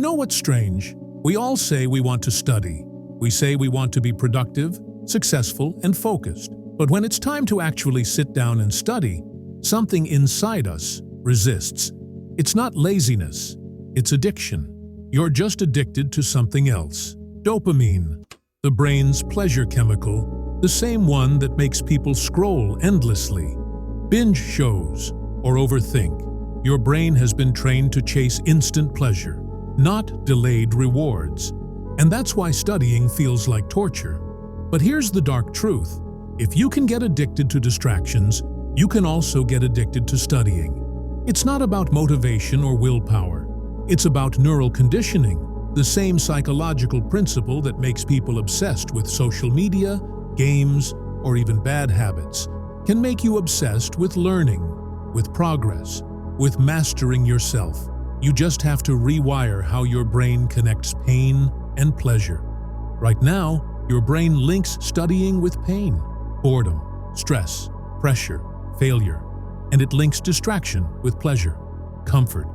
know what's strange? We all say we want to study. We say we want to be productive, successful, and focused. But when it's time to actually sit down and study, something inside us resists. It's not laziness, it's addiction. You're just addicted to something else. Dopamine, the brain's pleasure chemical, the same one that makes people scroll endlessly, binge shows, or overthink. Your brain has been trained to chase instant pleasure, not delayed rewards. And that's why studying feels like torture. But here's the dark truth. If you can get addicted to distractions, you can also get addicted to studying. It's not about motivation or willpower. It's about neural conditioning, the same psychological principle that makes people obsessed with social media, games, or even bad habits, can make you obsessed with learning, with progress, with mastering yourself. You just have to rewire how your brain connects pain and pleasure. Right now, your brain links studying with pain, boredom, stress, pressure, failure, and it links distraction with pleasure, comfort,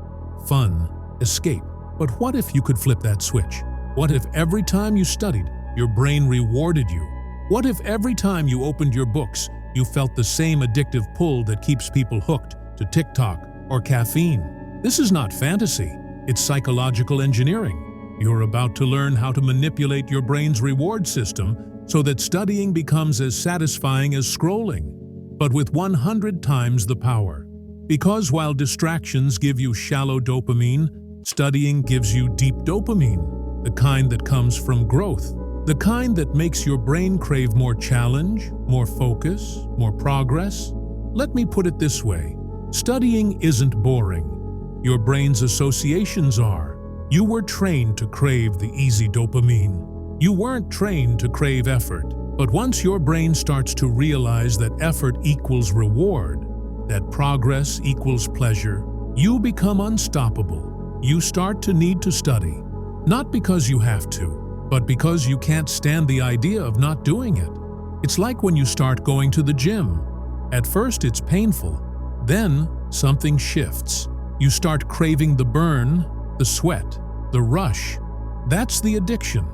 fun, escape. But what if you could flip that switch? What if every time you studied, your brain rewarded you? What if every time you opened your books, you felt the same addictive pull that keeps people hooked to TikTok or caffeine? This is not fantasy, it's psychological engineering. You're about to learn how to manipulate your brain's reward system so that studying becomes as satisfying as scrolling, but with 100 times the power. Because while distractions give you shallow dopamine, studying gives you deep dopamine, the kind that comes from growth, the kind that makes your brain crave more challenge, more focus, more progress. Let me put it this way. Studying isn't boring. Your brain's associations are. You were trained to crave the easy dopamine. You weren't trained to crave effort. But once your brain starts to realize that effort equals reward, that progress equals pleasure, you become unstoppable. You start to need to study, not because you have to, but because you can't stand the idea of not doing it. It's like when you start going to the gym. At first it's painful, then something shifts. You start craving the burn, the sweat, the rush. That's the addiction.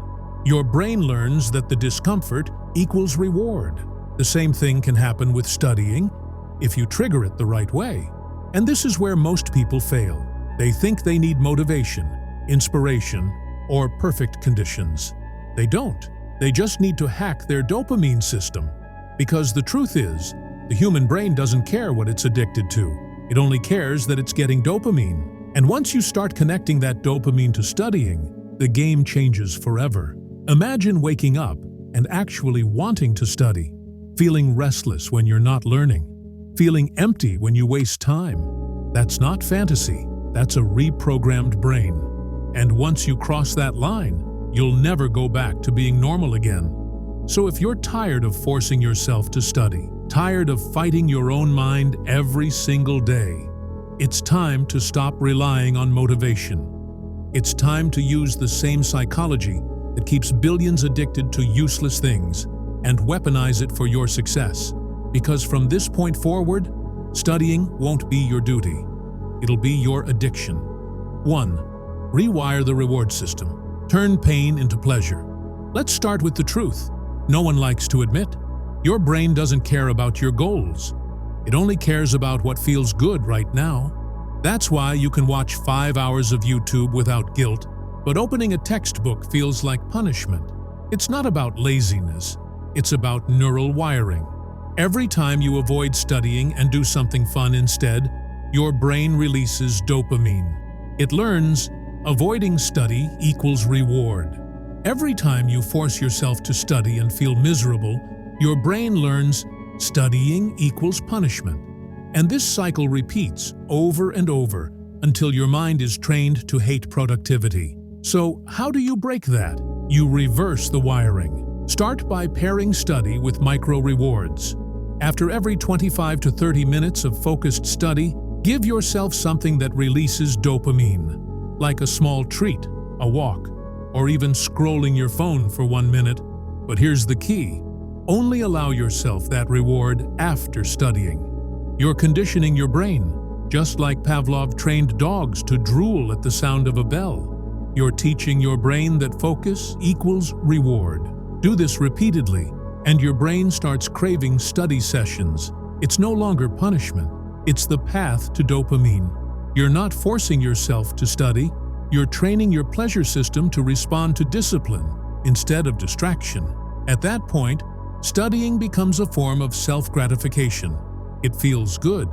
Your brain learns that the discomfort equals reward. The same thing can happen with studying if you trigger it the right way. And this is where most people fail. They think they need motivation, inspiration, or perfect conditions. They don't. They just need to hack their dopamine system. Because the truth is, the human brain doesn't care what it's addicted to. It only cares that it's getting dopamine. And once you start connecting that dopamine to studying, the game changes forever. Imagine waking up and actually wanting to study, feeling restless when you're not learning, feeling empty when you waste time. That's not fantasy, that's a reprogrammed brain. And once you cross that line, you'll never go back to being normal again. So if you're tired of forcing yourself to study, tired of fighting your own mind every single day, it's time to stop relying on motivation. It's time to use the same psychology that keeps billions addicted to useless things and weaponize it for your success. Because from this point forward, studying won't be your duty. It'll be your addiction. 1. Rewire the reward system. Turn pain into pleasure. Let's start with the truth. No one likes to admit. Your brain doesn't care about your goals. It only cares about what feels good right now. That's why you can watch 5 hours of YouTube without guilt, but opening a textbook feels like punishment. It's not about laziness. It's about neural wiring. Every time you avoid studying and do something fun instead, your brain releases dopamine. It learns avoiding study equals reward. Every time you force yourself to study and feel miserable, your brain learns studying equals punishment. And this cycle repeats over and over until your mind is trained to hate productivity. So, how do you break that? You reverse the wiring. Start by pairing study with micro-rewards. After every 25 to 30 minutes of focused study, give yourself something that releases dopamine, like a small treat, a walk, or even scrolling your phone for 1 minute. But here's the key. Only allow yourself that reward after studying. You're conditioning your brain, just like Pavlov trained dogs to drool at the sound of a bell. You're teaching your brain that focus equals reward. Do this repeatedly, and your brain starts craving study sessions. It's no longer punishment. It's the path to dopamine. You're not forcing yourself to study. You're training your pleasure system to respond to discipline instead of distraction. At that point, studying becomes a form of self-gratification. It feels good.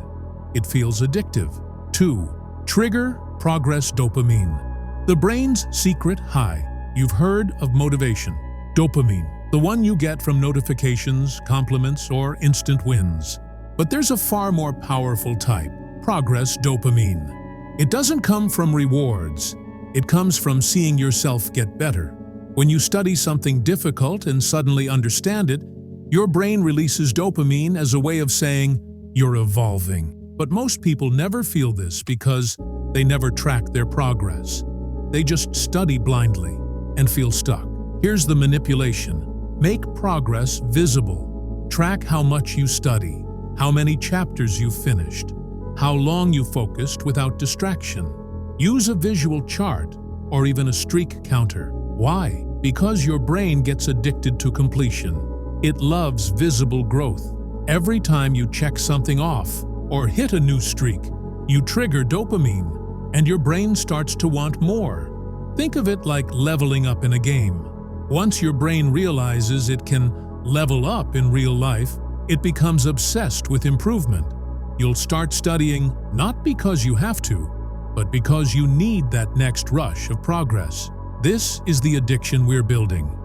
It feels addictive. 2. Trigger progress dopamine. The brain's secret high. You've heard of motivation. Dopamine, the one you get from notifications, compliments, or instant wins. But there's a far more powerful type, progress dopamine. It doesn't come from rewards. It comes from seeing yourself get better. When you study something difficult and suddenly understand it, your brain releases dopamine as a way of saying, you're evolving. But most people never feel this because they never track their progress. They just study blindly and feel stuck. Here's the manipulation. Make progress visible. Track how much you study, how many chapters you've finished, how long you focused without distraction. Use a visual chart or even a streak counter. Why? Because your brain gets addicted to completion. It loves visible growth. Every time you check something off or hit a new streak, you trigger dopamine, and your brain starts to want more. Think of it like leveling up in a game. Once your brain realizes it can level up in real life, it becomes obsessed with improvement. You'll start studying not because you have to, but because you need that next rush of progress. This is the addiction we're building,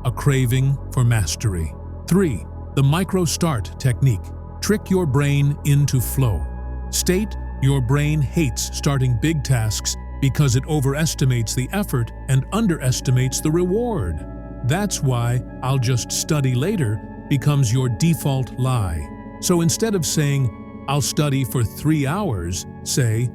a craving for mastery. 3. The micro-start technique. Trick your brain into flow. State your brain hates starting big tasks because it overestimates the effort and underestimates the reward. That's why "I'll just study later" becomes your default lie. So instead of saying, "I'll study for 3 hours," say,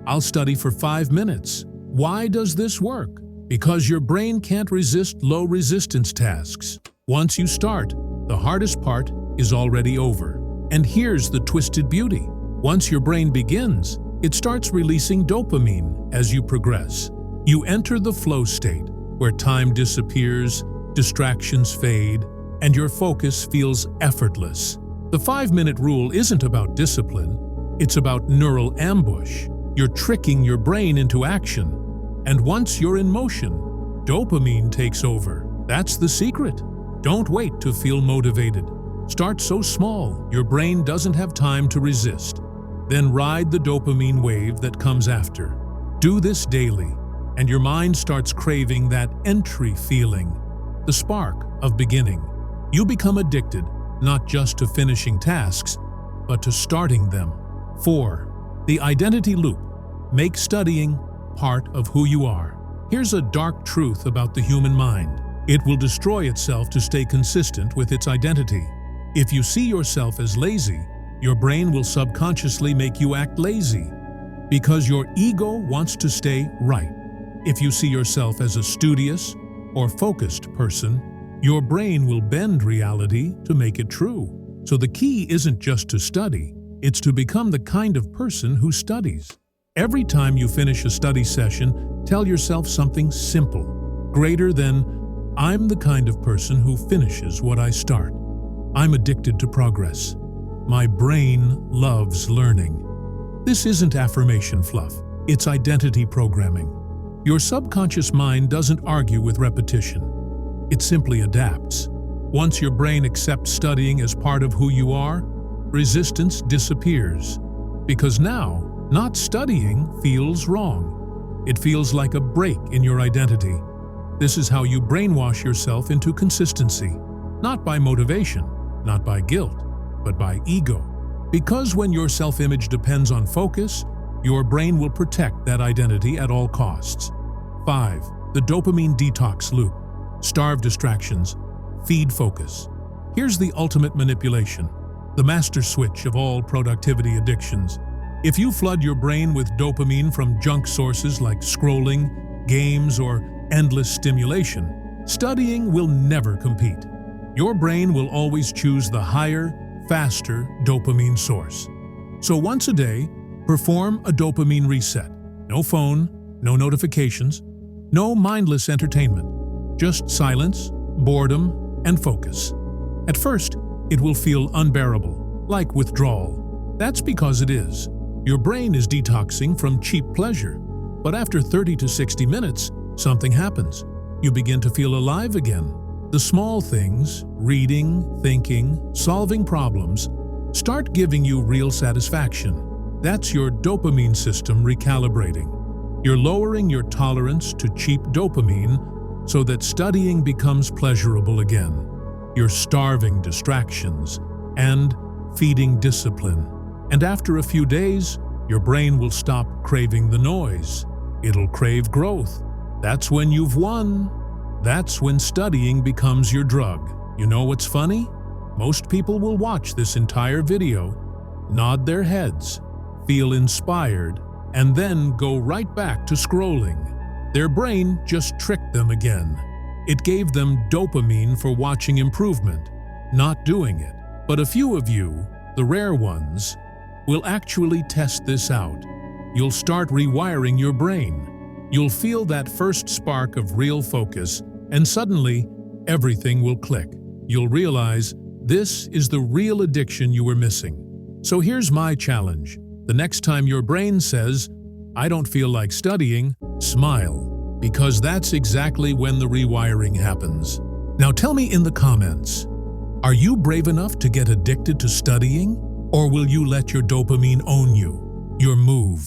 "I'll study for 5 minutes." Why does this work? Because your brain can't resist low-resistance tasks. Once you start, the hardest part is already over. And here's the twisted beauty. Once your brain begins, it starts releasing dopamine as you progress. You enter the flow state, where time disappears, distractions fade, and your focus feels effortless. The 5-minute rule isn't about discipline, it's about neural ambush. You're tricking your brain into action. And once you're in motion, dopamine takes over. That's the secret. Don't wait to feel motivated. Start so small your brain doesn't have time to resist. Then ride the dopamine wave that comes after. Do this daily, and your mind starts craving that entry feeling, the spark of beginning. You become addicted not just to finishing tasks, but to starting them. 4. The identity loop. Make studying part of who you are. Here's a dark truth about the human mind. It will destroy itself to stay consistent with its identity. If you see yourself as lazy, your brain will subconsciously make you act lazy, because your ego wants to stay right. If you see yourself as a studious or focused person, your brain will bend reality to make it true. So the key isn't just to study, it's to become the kind of person who studies. Every time you finish a study session, tell yourself something simple, greater than, "I'm the kind of person who finishes what I start. I'm addicted to progress. My brain loves learning." This isn't affirmation fluff, it's identity programming. Your subconscious mind doesn't argue with repetition. It simply adapts. Once your brain accepts studying as part of who you are, resistance disappears. Because now, not studying feels wrong. It feels like a break in your identity. This is how you brainwash yourself into consistency. Not by motivation, not by guilt, but by ego. Because when your self-image depends on focus, your brain will protect that identity at all costs. 5. The dopamine detox loop. Starve distractions, feed focus. Here's the ultimate manipulation, the master switch of all productivity addictions. If you flood your brain with dopamine from junk sources like scrolling, games, or endless stimulation, studying will never compete. Your brain will always choose the higher, faster dopamine source. So once a day, perform a dopamine reset. No phone, no notifications, No mindless entertainment, just silence, boredom, and focus. At first, it will feel unbearable, like withdrawal. That's because it is. Your brain is detoxing from cheap pleasure. But after 30 to 60 minutes, something happens. You begin to feel alive again. The small things, reading, thinking, solving problems, start giving you real satisfaction. That's your dopamine system recalibrating. You're lowering your tolerance to cheap dopamine so that studying becomes pleasurable again. You're starving distractions and feeding discipline. And after a few days, your brain will stop craving the noise. It'll crave growth. That's when you've won. That's when studying becomes your drug. You know what's funny? Most people will watch this entire video, nod their heads, feel inspired, and then go right back to scrolling. Their brain just tricked them again. It gave them dopamine for watching improvement, not doing it. But a few of you, the rare ones, will actually test this out. You'll start rewiring your brain. You'll feel that first spark of real focus, and suddenly, everything will click. You'll realize this is the real addiction you were missing. So here's my challenge. The next time your brain says, "I don't feel like studying," smile, because that's exactly when the rewiring happens. Now tell me in the comments, are you brave enough to get addicted to studying? Or will you let your dopamine own you? Your move.